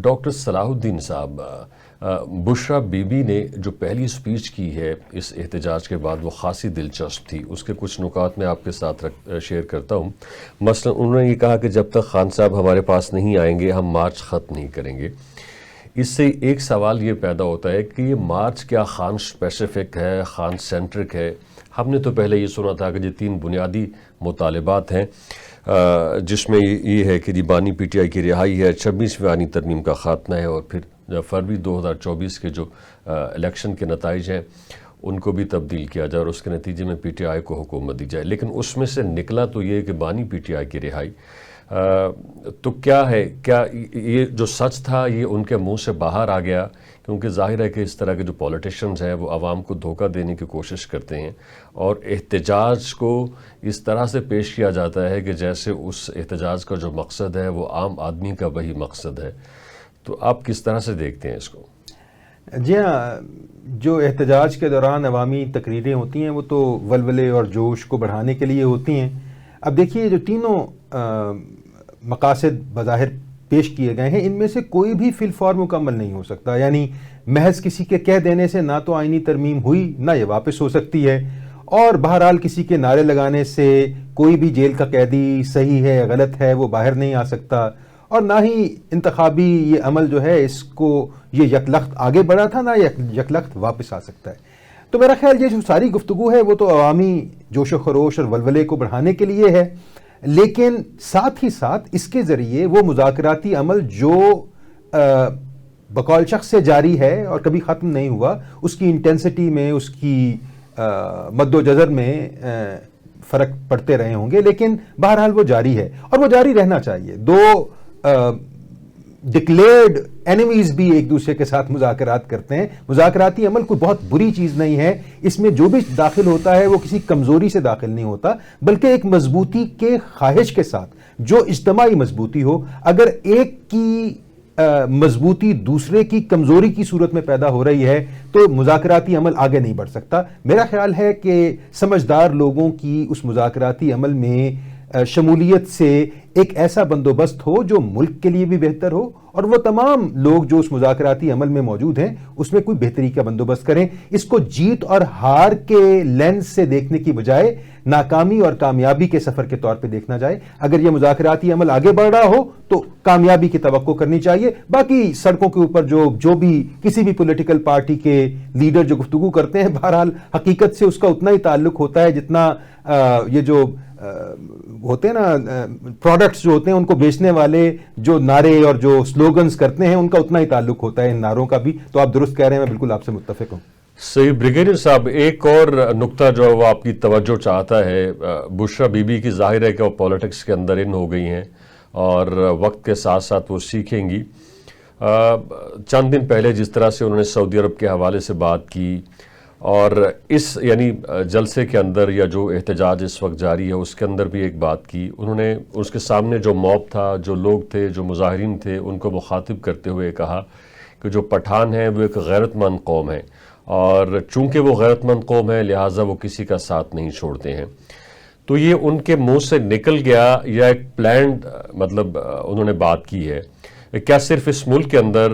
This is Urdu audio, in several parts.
ڈاکٹر صلاح الدین صاحب، بشرا بی بی نے جو پہلی سپیچ کی ہے اس احتجاج کے بعد وہ خاصی دلچسپ تھی. اس کے کچھ نکات میں آپ کے ساتھ شیئر کرتا ہوں. مثلا انہوں نے یہ کہا کہ جب تک خان صاحب ہمارے پاس نہیں آئیں گے ہم مارچ ختم نہیں کریں گے. اس سے ایک سوال یہ پیدا ہوتا ہے کہ یہ مارچ کیا خان اسپیسیفک ہے، خان سینٹرک ہے؟ ہم نے تو پہلے یہ سنا تھا کہ یہ 3 بنیادی مطالبات ہیں جس میں یہ ہے کہ جی بانی پی ٹی آئی کی رہائی ہے، 26ویں آئینی ترمیم کا خاتمہ ہے، اور پھر فروری 2024 کے جو الیکشن کے نتائج ہیں ان کو بھی تبدیل کیا جائے اور اس کے نتیجے میں پی ٹی آئی کو حکومت دی جائے. لیکن اس میں سے نکلا تو یہ کہ بانی پی ٹی آئی کی رہائی. تو کیا ہے، کیا یہ جو سچ تھا یہ ان کے منہ سے باہر آ گیا؟ کیونکہ ظاہر ہے کہ اس طرح کے جو پولیٹیشنز ہیں وہ عوام کو دھوکہ دینے کی کوشش کرتے ہیں اور احتجاج کو اس طرح سے پیش کیا جاتا ہے کہ جیسے اس احتجاج کا جو مقصد ہے وہ عام آدمی کا وہی مقصد ہے. تو آپ کس طرح سے دیکھتے ہیں اس کو؟ جی ہاں، جو احتجاج کے دوران عوامی تقریریں ہوتی ہیں وہ تو ولولے اور جوش کو بڑھانے کے لیے ہوتی ہیں. اب دیکھیے جو تینوں مقاصد بظاہر پیش کیے گئے ہیں ان میں سے کوئی بھی فی الفور مکمل نہیں ہو سکتا. یعنی محض کسی کے کہہ دینے سے نہ تو آئینی ترمیم ہوئی نہ یہ واپس ہو سکتی ہے، اور بہرحال کسی کے نعرے لگانے سے کوئی بھی جیل کا قیدی صحیح ہے غلط ہے وہ باہر نہیں آ سکتا، اور نہ ہی انتخابی یہ عمل جو ہے اس کو یہ یکلخت آگے بڑھا تھا نہ یکلخت واپس آ سکتا ہے. تو میرا خیال یہ جو ساری گفتگو ہے وہ تو عوامی جوش و خروش اور ولولے کو بڑھانے کے لیے ہے، لیکن ساتھ ہی ساتھ اس کے ذریعے وہ مذاکراتی عمل جو بقول شخص سے جاری ہے اور کبھی ختم نہیں ہوا، اس کی انٹینسٹی میں، اس کی مد و جزر میں فرق پڑتے رہے ہوں گے، لیکن بہرحال وہ جاری ہے اور وہ جاری رہنا چاہیے. 2 ڈکلیئرڈ اینیمیز بھی ایک دوسرے کے ساتھ مذاکرات کرتے ہیں. مذاکراتی عمل کوئی بہت بری چیز نہیں ہے، اس میں جو بھی داخل ہوتا ہے وہ کسی کمزوری سے داخل نہیں ہوتا بلکہ ایک مضبوطی کے خواہش کے ساتھ، جو اجتماعی مضبوطی ہو. اگر ایک کی مضبوطی دوسرے کی کمزوری کی صورت میں پیدا ہو رہی ہے تو مذاکراتی عمل آگے نہیں بڑھ سکتا. میرا خیال ہے کہ سمجھدار لوگوں کی اس مذاکراتی عمل میں شمولیت سے ایک ایسا بندوبست ہو جو ملک کے لیے بھی بہتر ہو، اور وہ تمام لوگ جو اس مذاکراتی عمل میں موجود ہیں اس میں کوئی بہتری کا بندوبست کریں. اس کو جیت اور ہار کے لینز سے دیکھنے کی بجائے ناکامی اور کامیابی کے سفر کے طور پہ دیکھنا جائے. اگر یہ مذاکراتی عمل آگے بڑھ رہا ہو تو کامیابی کی توقع کرنی چاہیے. باقی سڑکوں کے اوپر جو بھی کسی بھی پولیٹیکل پارٹی کے لیڈر جو گفتگو کرتے ہیں، بہرحال حقیقت سے اس کا اتنا ہی تعلق ہوتا ہے جتنا یہ جو ہوتے ہیں نا پروڈکٹس جو ہوتے ہیں ان کو بیچنے والے جو نعرے اور جو سلوگنز کرتے ہیں ان کا اتنا ہی تعلق ہوتا ہے ان نعروں کا بھی. تو آپ درست کہہ رہے ہیں، میں بالکل آپ سے متفق ہوں. صحیح. بریگیڈیئر صاحب، ایک اور نقطہ جو وہ آپ کی توجہ چاہتا ہے، بشرا بی بی کی ظاہر ہے کہ وہ پولیٹکس کے اندر ان ہو گئی ہیں اور وقت کے ساتھ ساتھ وہ سیکھیں گی. چند دن پہلے جس طرح سے انہوں نے سعودی عرب کے حوالے سے بات کی، اور اس یعنی جلسے کے اندر یا جو احتجاج اس وقت جاری ہے اس کے اندر بھی ایک بات کی انہوں نے. اس کے سامنے جو موب تھا، جو لوگ تھے، جو مظاہرین تھے، ان کو مخاطب کرتے ہوئے کہا کہ جو پٹھان ہیں وہ ایک غیرت مند قوم ہے، اور چونکہ وہ غیرت مند قوم ہے لہٰذا وہ کسی کا ساتھ نہیں چھوڑتے ہیں. تو یہ ان کے منہ سے نکل گیا یا ایک پلانڈ مطلب انہوں نے بات کی ہے؟ کیا صرف اس ملک کے اندر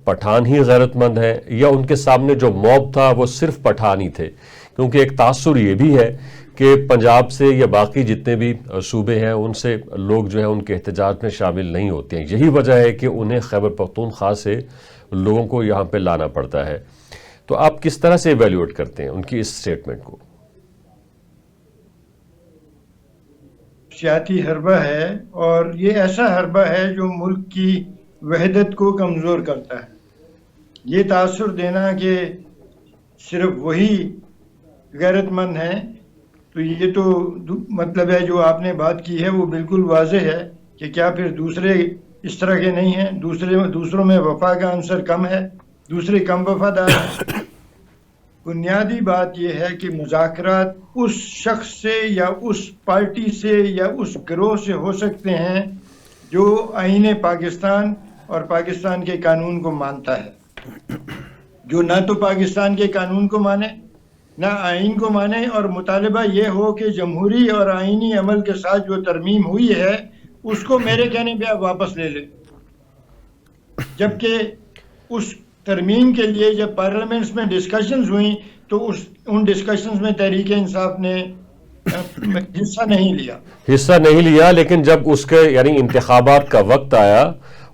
پٹھان ہی غیرت مند ہیں یا ان کے سامنے جو موب تھا وہ صرف پٹھان ہی تھے؟ کیونکہ ایک تاثر یہ بھی ہے کہ پنجاب سے یا باقی جتنے بھی صوبے ہیں ان سے لوگ جو ہیں ان کے احتجاج میں شامل نہیں ہوتے ہیں. یہی وجہ ہے کہ انہیں خیبر پختونخوا سے لوگوں کو یہاں پہ لانا پڑتا ہے. تو آپ کس طرح سے ایویلیویٹ کرتے ہیں ان کی اس سٹیٹمنٹ کو؟ سیاسی حربہ ہے، اور یہ ایسا حربہ ہے جو ملک کی وحدت کو کمزور کرتا ہے. یہ تاثر دینا کہ صرف وہی غیرت مند ہیں، تو یہ تو مطلب ہے جو آپ نے بات کی ہے وہ بالکل واضح ہے کہ کیا پھر دوسرے اس طرح کے نہیں ہیں؟ دوسروں میں وفا کا عنصر کم ہے، دوسرے کم وفادار ہیں. بنیادی بات یہ ہے کہ مذاکرات اس شخص سے یا اس پارٹی سے یا اس گروہ سے ہو سکتے ہیں جو آئین پاکستان اور پاکستان کے قانون کو مانتا ہے. جو نہ تو پاکستان کے قانون کو مانے نہ آئین کو مانے، اور مطالبہ یہ ہو کہ جمہوری اور آئینی عمل کے ساتھ جو ترمیم ہوئی ہے اس کو میرے کہنے پہ آپ واپس لے لیں. جبکہ اس ترمیم کے لیے جب پارلیمنٹس میں ڈسکشنز ہوئیں تو ان ڈسکشنز میں تحریک انصاف نے حصہ نہیں لیا، لیکن جب اس کے یعنی انتخابات کا وقت آیا،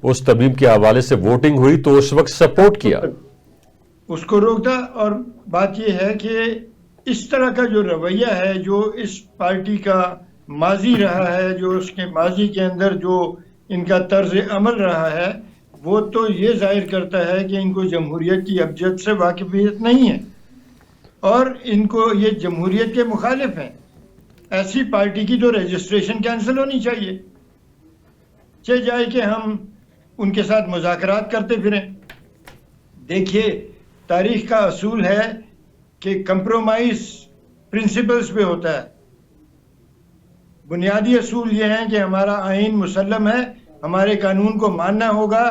اس ترمیم کے حوالے سے ووٹنگ ہوئی تو اس وقت سپورٹ کیا، اس کو روکتا. اور بات یہ ہے کہ اس طرح کا جو رویہ ہے، جو اس پارٹی کا ماضی رہا ہے، جو اس کے ماضی کے اندر جو ان کا طرز عمل رہا ہے، وہ تو یہ ظاہر کرتا ہے کہ ان کو جمہوریت کی ابجد سے واقفیت نہیں ہے اور ان کو یہ جمہوریت کے مخالف ہیں. ایسی پارٹی کی تو رجسٹریشن کینسل ہونی چاہیے، چاہے جائے کہ ہم ان کے ساتھ مذاکرات کرتے پھریں. دیکھیے، تاریخ کا اصول ہے کہ کمپرومائز پرنسپلز پہ ہوتا ہے. بنیادی اصول یہ ہیں کہ ہمارا آئین مسلم ہے، ہمارے قانون کو ماننا ہوگا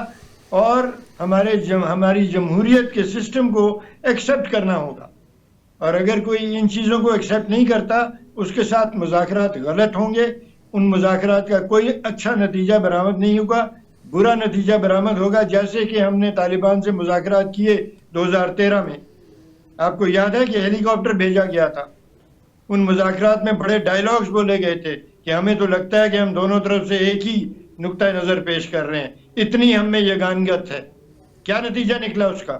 اور ہماری جمہوریت کے سسٹم کو ایکسیپٹ کرنا ہوگا. اور اگر کوئی ان چیزوں کو ایکسیپٹ نہیں کرتا، اس کے ساتھ مذاکرات غلط ہوں گے. ان مذاکرات کا کوئی اچھا نتیجہ برآمد نہیں ہوگا، برا نتیجہ برآمد ہوگا. جیسے کہ ہم نے طالبان سے مذاکرات کیے 2013 میں، آپ کو یاد ہے کہ ہیلی کاپٹر بھیجا گیا تھا. ان مذاکرات میں بڑے ڈائیلاگز بولے گئے تھے کہ ہمیں تو لگتا ہے کہ ہم دونوں طرف سے ایک ہی نقطہ نظر پیش کر رہے ہیں، اتنی ہم میں یگانگت ہے. کیا نتیجہ نکلا اس کا؟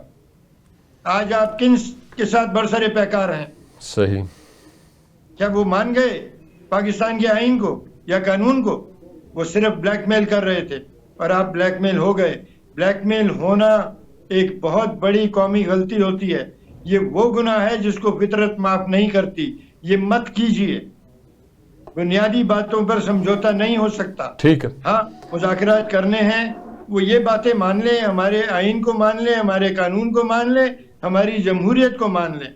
آج آپ کن کے ساتھ برسر پیکار ہیں؟ صحیح. کیا وہ مان گئے پاکستان کے آئین کو یا قانون کو؟ وہ صرف بلیک میل کر رہے تھے اور آپ بلیک میل ہو گئے. بلیک میل ہونا ایک بہت بڑی قومی غلطی ہوتی ہے. یہ وہ گناہ ہے جس کو فطرت معاف نہیں کرتی. یہ مت کیجئے. بنیادی باتوں پر سمجھوتا نہیں ہو سکتا. ٹھیک ہے. ہاں، مذاکرات کرنے ہیں، وہ یہ باتیں مان لیں، ہمارے آئین کو مان لیں، ہمارے قانون کو مان لیں، ہماری جمہوریت کو مان لیں.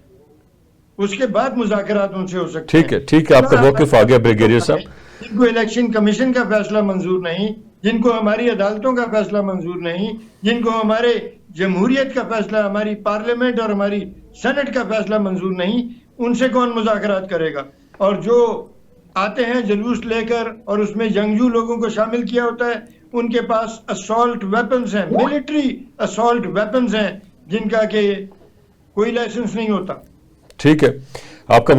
اس کے بعد مذاکرات ان سے ہو سکتے ہیں. ٹھیک ہے، آپ کا موقف آ گیا بریگیڈیئر صاحب. جن کو الیکشن کمیشن کا فیصلہ منظور نہیں، جن کو ہماری عدالتوں کا فیصلہ منظور نہیں، جن کو ہمارے جمہوریت کا فیصلہ، ہماری پارلیمنٹ اور ہماری سینٹ کا فیصلہ منظور نہیں، ان سے کون مذاکرات کرے گا؟ اور جو آتے ہیں جلوس لے کر اور اس میں جنگجو لوگوں کو شامل کیا ہوتا ہے، ان کے پاس اسالٹ ویپنز ہیں، ملٹری اسالٹ ویپنز ہیں، جن کا کہ کوئی لائسنس نہیں ہوتا. ٹھیک ہے، آپ کا